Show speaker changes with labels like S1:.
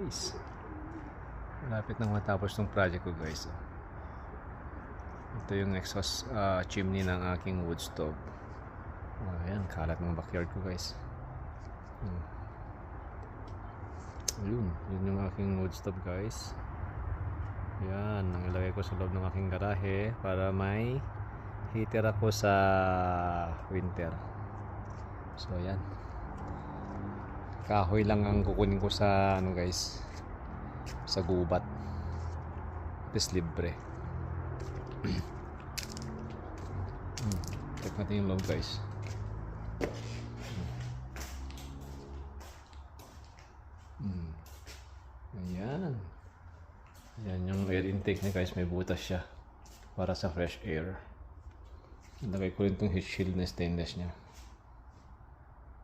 S1: guys. Malapit nang matapos tong project ko guys. Ito yung exhaust chimney ng aking wood stove. Ayan, kalat ng backyard ko guys. Yun yung aking wood stove guys. Yan, ang ilagay ko sa loob ng aking garahe para may heater ako sa winter. So yan, kahoy lang ang kukunin ko sa ano guys, sa gubat. Tapos libre. Check natin yung loob guys. Ayan. Yan yung air intake niya guys, may butas siya para sa fresh air. Nilagay ko rin itong heat shield na stainless niya.